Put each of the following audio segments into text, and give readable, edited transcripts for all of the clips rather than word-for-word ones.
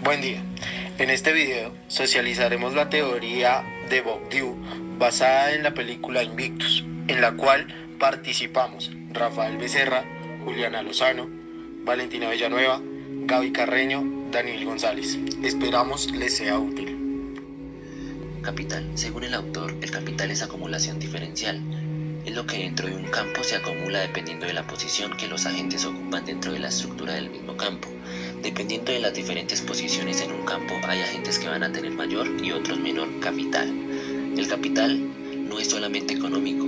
Buen día. En este video socializaremos la teoría de Bourdieu basada en la película Invictus, en la cual participamos Rafael Becerra, Juliana Lozano, Valentina Villanueva, Gaby Carreño, Daniel González. Esperamos les sea útil. Capital. Según el autor, el capital es acumulación diferencial. Es lo que dentro de un campo se acumula dependiendo de la posición que los agentes ocupan dentro de la estructura del mismo campo. Dependiendo de las diferentes posiciones en un campo, hay agentes que van a tener mayor y otros menor capital. El capital no es solamente económico.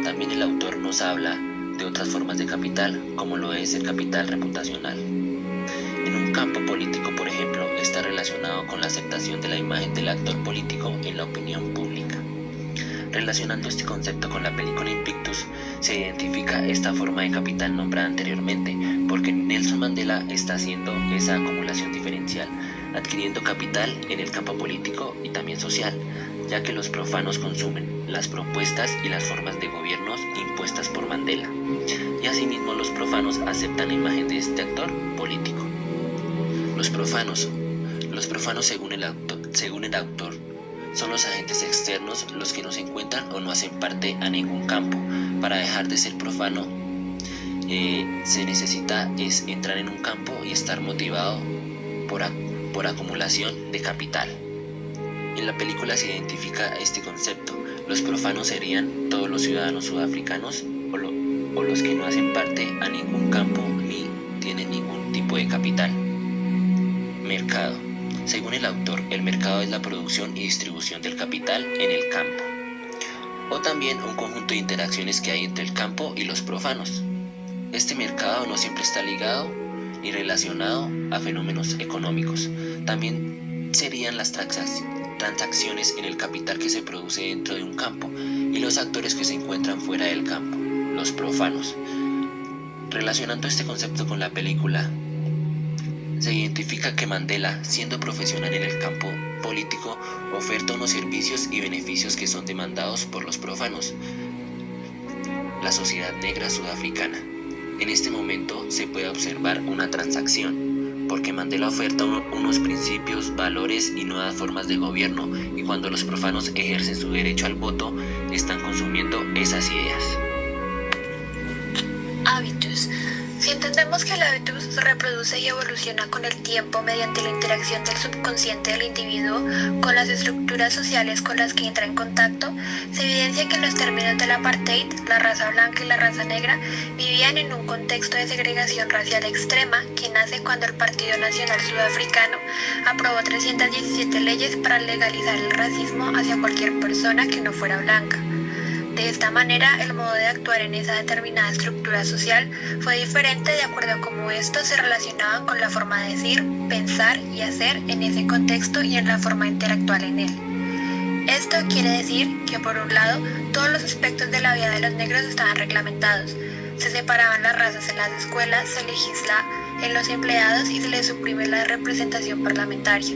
También el autor nos habla de otras formas de capital, como lo es el capital reputacional. En un campo político, por ejemplo, está relacionado con la aceptación de la imagen del actor político en la opinión pública. Relacionando este concepto con la película Invictus, se identifica esta forma de capital nombrada anteriormente, porque Nelson Mandela está haciendo esa acumulación diferencial, adquiriendo capital en el campo político y también social, ya que los profanos consumen las propuestas y las formas de gobiernos impuestas por Mandela, y asimismo los profanos aceptan la imagen de este actor político. Los profanos según el autor, son los agentes externos los que no se encuentran o no hacen parte a ningún campo. Para dejar de ser profano, se necesita entrar en un campo y estar motivado por acumulación de capital. En la película se identifica este concepto. Los profanos serían todos los ciudadanos sudafricanos o los que no hacen parte a ningún campo ni tienen ningún tipo de capital. Mercado. Según el autor, el mercado es la producción y distribución del capital en el campo, o también un conjunto de interacciones que hay entre el campo y los profanos. Este mercado no siempre está ligado ni relacionado a fenómenos económicos. También serían las transacciones en el capital que se produce dentro de un campo y los actores que se encuentran fuera del campo, los profanos. Relacionando este concepto con la película, se identifica que Mandela, siendo profesional en el campo político, oferta unos servicios y beneficios que son demandados por los profanos, la sociedad negra sudafricana. En este momento se puede observar una transacción, porque Mandela oferta unos principios, valores y nuevas formas de gobierno, y cuando los profanos ejercen su derecho al voto, están consumiendo esas ideas. Hábitos. Si entendemos que el hábitus se reproduce y evoluciona con el tiempo mediante la interacción del subconsciente del individuo con las estructuras sociales con las que entra en contacto, se evidencia que en los términos del apartheid, la raza blanca y la raza negra vivían en un contexto de segregación racial extrema que nace cuando el Partido Nacional Sudafricano aprobó 317 leyes para legalizar el racismo hacia cualquier persona que no fuera blanca. De esta manera, el modo de actuar en esa determinada estructura social fue diferente de acuerdo a cómo estos se relacionaban con la forma de decir, pensar y hacer en ese contexto y en la forma intelectual en él. Esto quiere decir que, por un lado, todos los aspectos de la vida de los negros estaban reglamentados. Se separaban las razas en las escuelas, se legisla en los empleados y se les suprime la representación parlamentaria.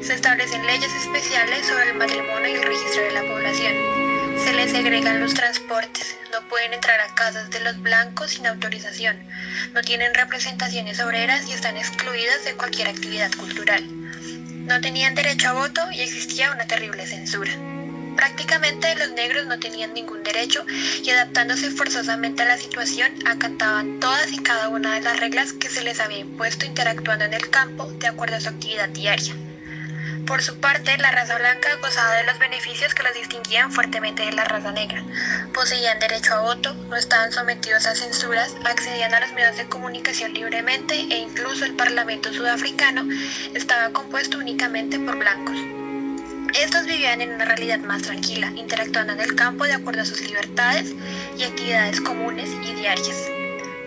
Se establecen leyes especiales sobre el matrimonio y el registro de la población. Se les segregan los transportes, no pueden entrar a casas de los blancos sin autorización, no tienen representaciones obreras y están excluidas de cualquier actividad cultural. No tenían derecho a voto y existía una terrible censura. Prácticamente los negros no tenían ningún derecho y adaptándose forzosamente a la situación, acataban todas y cada una de las reglas que se les había impuesto interactuando en el campo de acuerdo a su actividad diaria. Por su parte, la raza blanca gozaba de los beneficios que los distinguían fuertemente de la raza negra. Poseían derecho a voto, no estaban sometidos a censuras, accedían a los medios de comunicación libremente e incluso el Parlamento sudafricano estaba compuesto únicamente por blancos. Estos vivían en una realidad más tranquila, interactuando en el campo de acuerdo a sus libertades y actividades comunes y diarias.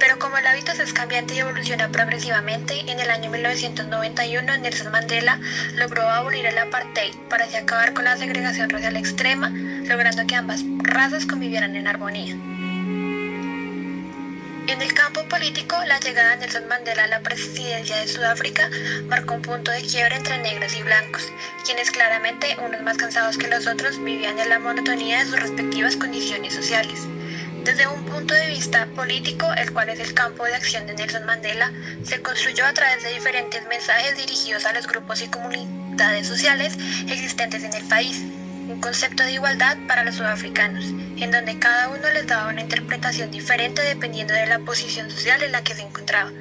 Pero como el hábito es cambiante y evoluciona progresivamente, en el año 1991 Nelson Mandela logró abolir el apartheid para así acabar con la segregación racial extrema, logrando que ambas razas convivieran en armonía. En el campo político, la llegada de Nelson Mandela a la presidencia de Sudáfrica marcó un punto de quiebre entre negros y blancos, quienes claramente, unos más cansados que los otros, vivían en la monotonía de sus respectivas condiciones sociales. Desde un punto de vista político, el cual es el campo de acción de Nelson Mandela, se construyó a través de diferentes mensajes dirigidos a los grupos y comunidades sociales existentes en el país. Un concepto de igualdad para los sudafricanos, en donde cada uno les daba una interpretación diferente dependiendo de la posición social en la que se encontraba.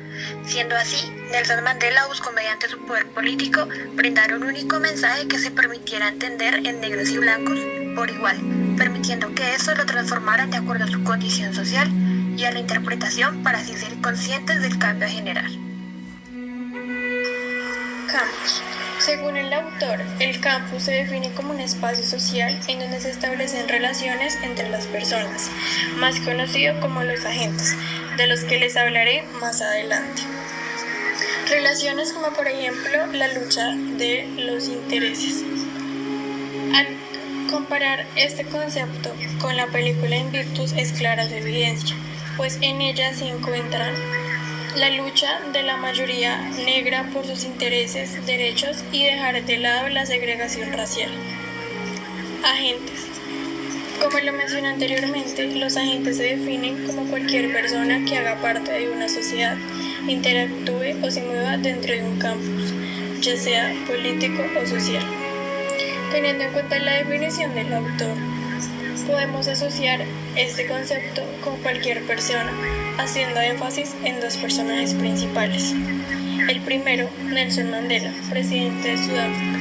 Siendo así, Nelson Mandela buscó mediante su poder político brindar un único mensaje que se permitiera entender en negros y blancos por igual, permitiendo que eso lo transformaran de acuerdo a su condición social y a la interpretación para así ser conscientes del cambio a generar. Campus. Según el autor, el campus se define como un espacio social en donde se establecen relaciones entre las personas, más conocido como los agentes, de los que les hablaré más adelante. Relaciones como por ejemplo la lucha de los intereses. Al comparar este concepto con la película Invictus es clara su evidencia, pues en ella se encuentra la lucha de la mayoría negra por sus intereses, derechos y dejar de lado la segregación racial. Agentes. Como lo mencioné anteriormente, los agentes se definen como cualquier persona que haga parte de una sociedad, interactúe o se mueva dentro de un campus, ya sea político o social. Teniendo en cuenta la definición del autor, podemos asociar este concepto con cualquier persona, haciendo énfasis en dos personajes principales. El primero, Nelson Mandela, presidente de Sudáfrica,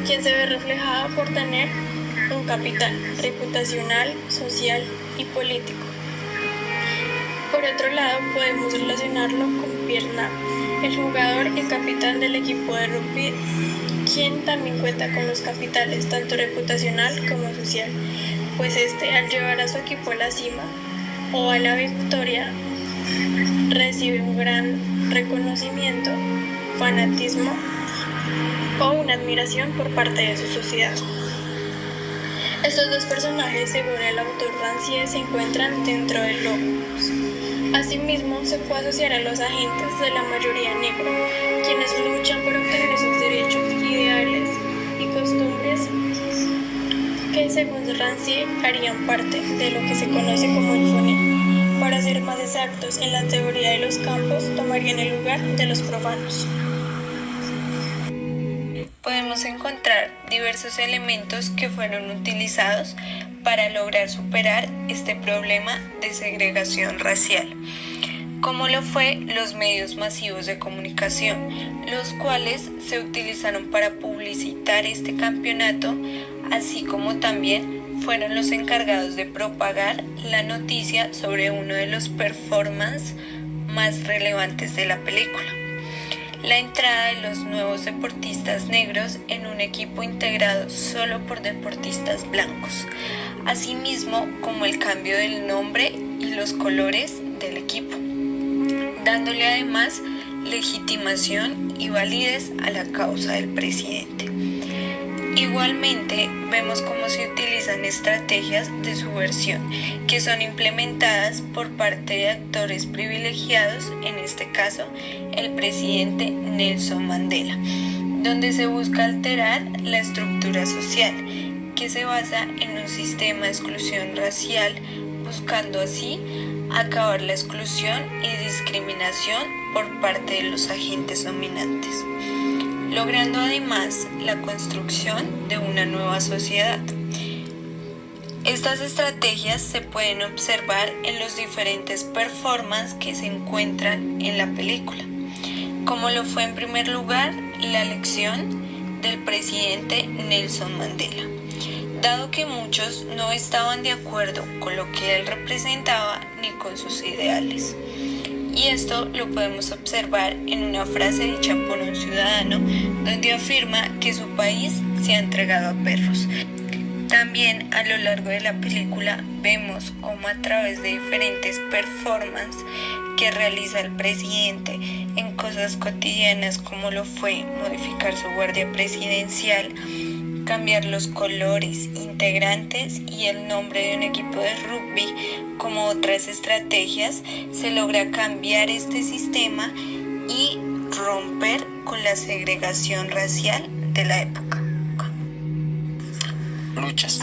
quien se ve reflejado por tener un capital reputacional, social y político. Por otro lado, podemos relacionarlo con Pierre Knapp, el jugador y capitán del equipo de rugby, quien también cuenta con los capitales tanto reputacional como social, pues al llevar a su equipo a la cima o a la victoria recibe un gran reconocimiento, fanatismo o una admiración por parte de su sociedad. Estos dos personajes, según el autor Rancière, se encuentran dentro del logos. Asimismo, se puede asociar a los agentes de la mayoría negra, quienes luchan por obtener esos derechos, ideales y costumbres que, según Rancière, harían parte de lo que se conoce como el FUNE. Para ser más exactos, en la teoría de los campos tomarían el lugar de los profanos. Podemos encontrar diversos elementos que fueron utilizados para lograr superar este problema de segregación racial, como lo fue los medios masivos de comunicación, los cuales se utilizaron para publicitar este campeonato, así como también fueron los encargados de propagar la noticia sobre uno de los performances más relevantes de la película: la entrada de los nuevos deportistas negros en un equipo integrado solo por deportistas blancos, asimismo como el cambio del nombre y los colores del equipo, dándole además legitimación y validez a la causa del presidente. Igualmente, vemos cómo se utilizan estrategias de subversión que son implementadas por parte de actores privilegiados, en este caso el presidente Nelson Mandela, donde se busca alterar la estructura social, que se basa en un sistema de exclusión racial, buscando así acabar la exclusión y discriminación por parte de los agentes dominantes, logrando además la construcción de una nueva sociedad. Estas estrategias se pueden observar en los diferentes performances que se encuentran en la película, como lo fue en primer lugar la elección del presidente Nelson Mandela, dado que muchos no estaban de acuerdo con lo que él representaba ni con sus ideales. Y esto lo podemos observar en una frase dicha por un ciudadano, donde afirma que su país se ha entregado a perros. También a lo largo de la película vemos cómo a través de diferentes performances que realiza el presidente en cosas cotidianas, como lo fue modificar su guardia presidencial, cambiar los colores, integrantes y el nombre de un equipo de rugby, como otras estrategias, se logra cambiar este sistema y romper con la segregación racial de la época. Luchas.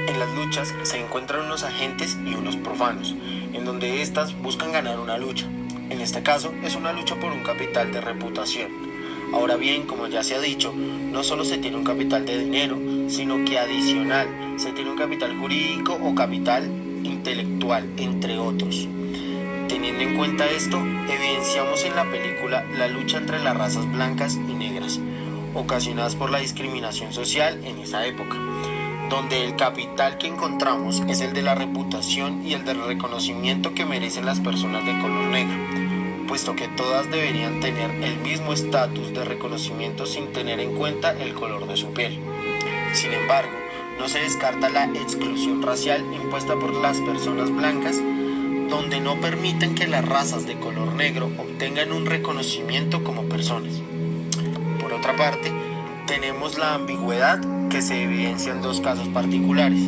En las luchas se encuentran unos agentes y unos profanos, en donde éstas buscan ganar una lucha. En este caso es una lucha por un capital de reputación. Ahora bien, como ya se ha dicho, no solo se tiene un capital de dinero, sino que adicional se tiene un capital jurídico o capital intelectual, entre otros. Teniendo en cuenta esto, evidenciamos en la película la lucha entre las razas blancas y negras, ocasionadas por la discriminación social en esa época, donde el capital que encontramos es el de la reputación y el del reconocimiento que merecen las personas de color negro, puesto que todas deberían tener el mismo estatus de reconocimiento sin tener en cuenta el color de su piel. Sin embargo, no se descarta la exclusión racial impuesta por las personas blancas, donde no permiten que las razas de color negro obtengan un reconocimiento como personas. Por otra parte, tenemos la ambigüedad que se evidencia en dos casos particulares.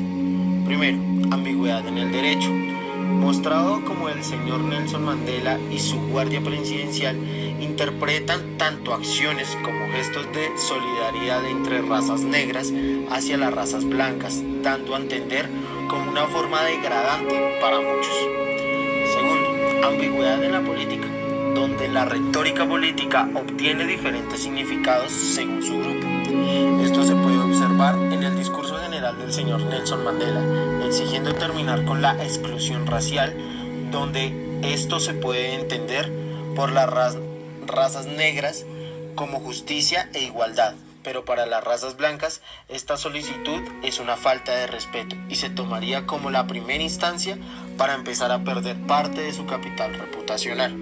Primero, ambigüedad en el derecho, mostrado como el señor Nelson Mandela y su guardia presidencial interpretan tanto acciones como gestos de solidaridad entre razas negras hacia las razas blancas, dando a entender como una forma degradante para muchos. Segundo, ambigüedad en la política, donde la retórica política obtiene diferentes significados según su grupo. Esto se puede observar en el discurso general del señor Nelson Mandela, exigiendo terminar con la exclusión racial, donde esto se puede entender por las razas negras como justicia e igualdad, pero para las razas blancas esta solicitud es una falta de respeto y se tomaría como la primera instancia para empezar a perder parte de su capital reputacional.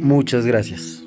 Muchas gracias.